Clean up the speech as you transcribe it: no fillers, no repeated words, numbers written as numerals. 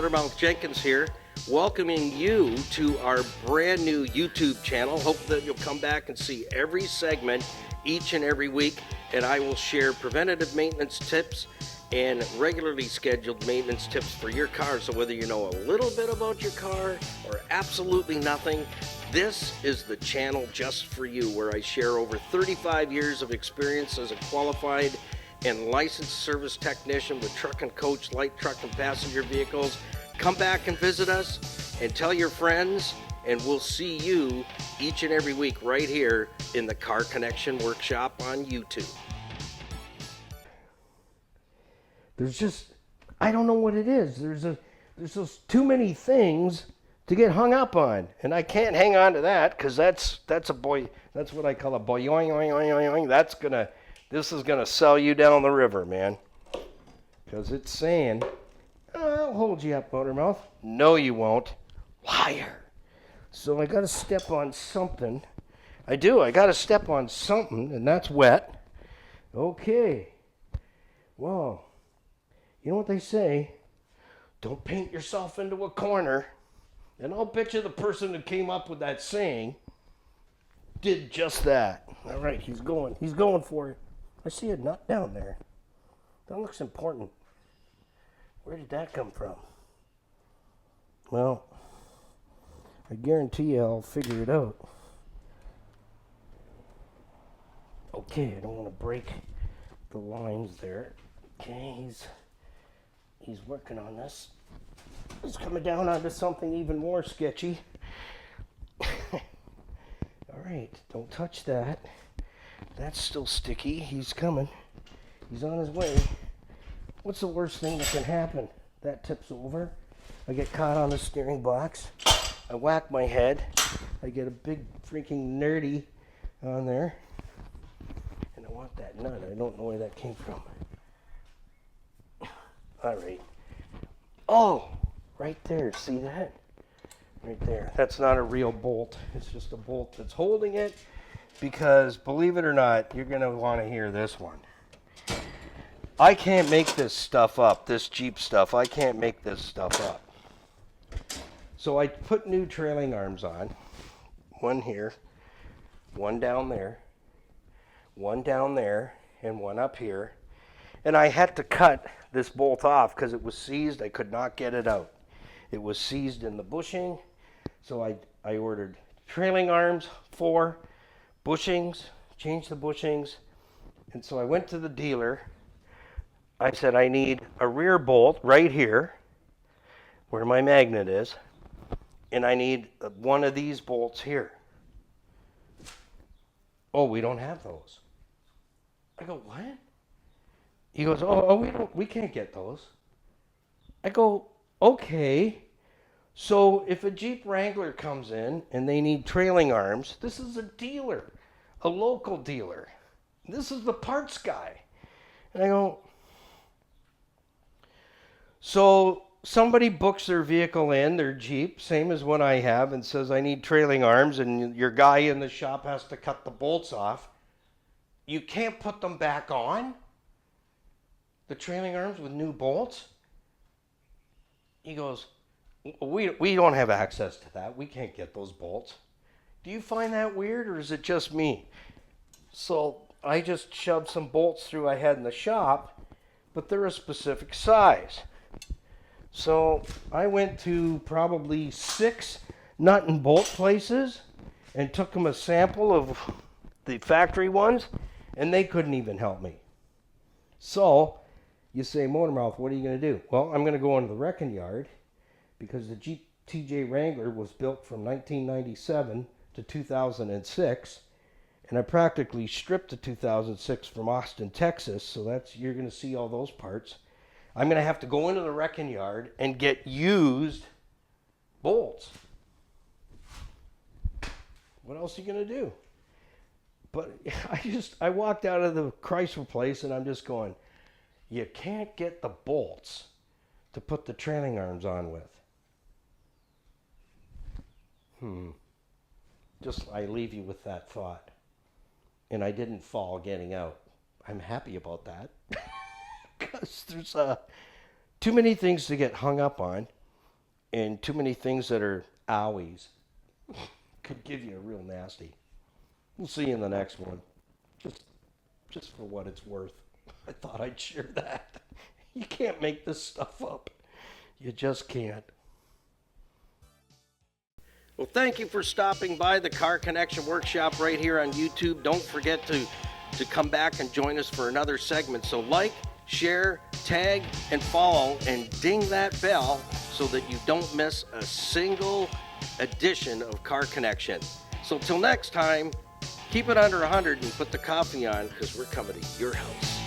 Motormouth Jenkins here, welcoming you to our brand new YouTube channel. Hope that you'll come back and see every segment each and every week, and I will share preventative maintenance tips and regularly scheduled maintenance tips for your car. So whether you know a little bit about your car or absolutely nothing, this is the channel just for you, where I share over 35 years of experience as a qualified and licensed service technician with truck and coach, light truck and passenger vehicles. Come back and visit us and tell your friends, and we'll see you each and every week right here in the Car Connection Workshop on YouTube. There's just, I don't know what it is. There's just too many things to get hung up on, and I can't hang on to that, because that's a boy. That's what I call a boyoing, oing, oing, oing, oing. This is gonna sell you down the river, man, because it's saying, I'll hold you up, Motormouth. No, you won't, liar. So I gotta step on something. I gotta step on something, and that's wet. Okay. Well, you know what they say? Don't paint yourself into a corner. And I'll bet you the person who came up with that saying did just that. All right, he's going for it. I see a nut down there. That looks important. Where did that come from? Well, I guarantee you I'll figure it out. Okay, I don't want to break the lines there. Okay, he's working on this. He's coming down onto something even more sketchy. All right, don't touch that. That's still sticky. He's coming. He's on his way. What's the worst thing that can happen? That tips over. I get caught on the steering box. I whack my head. I get a big freaking nerdy on there. And I want that nut. I don't know where that came from. All right. Oh, right there. See that? Right there. That's not a real bolt. It's just a bolt that's holding it, because believe it or not, you're going to want to hear this one. I can't make this stuff up, this Jeep stuff. I can't make this stuff up. So I put new trailing arms on. One here, one down there, and one up here. And I had to cut this bolt off because it was seized. I could not get it out. It was seized in the bushing. So I ordered trailing arms, 4 bushings, changed the bushings. And so I went to the dealer. I said, I need a rear bolt right here where my magnet is. And I need one of these bolts here. Oh, we don't have those. I go, what? He goes, we can't get those. I go, okay. So if a Jeep Wrangler comes in and they need trailing arms, this is a dealer, a local dealer. This is the parts guy. And I go, so somebody books their vehicle in, their Jeep, same as one I have, and says, I need trailing arms, and your guy in the shop has to cut the bolts off. You can't put them back on? The trailing arms with new bolts? He goes, we don't have access to that. We can't get those bolts. Do you find that weird, or is it just me? So I just shoved some bolts through I had in the shop, but they're a specific size. So I went to probably 6 nut and bolt places and took them a sample of the factory ones, and they couldn't even help me. So you say, Motormouth, what are you going to do? Well, I'm going to go into the wrecking yard, because the Jeep TJ Wrangler was built from 1997 to 2006, and I practically stripped the 2006 from Austin, Texas, so you're going to see all those parts. I'm going to have to go into the wrecking yard and get used bolts. What else are you going to do? But I walked out of the Chrysler place, and I'm just going, you can't get the bolts to put the trailing arms on with. I leave you with that thought. And I didn't fall getting out. I'm happy about that. Because there's too many things to get hung up on. and too many things that are owies could give you a real nasty. We'll see you in the next one. Just for what it's worth. I thought I'd share that. You can't make this stuff up. You just can't. Well, thank you for stopping by the Car Connection Workshop right here on YouTube. Don't forget to come back and join us for another segment. So like, share, tag, and follow, and ding that bell so that you don't miss a single edition of Car Connection. So till next time, keep it under 100 and put the coffee on, because we're coming to your house.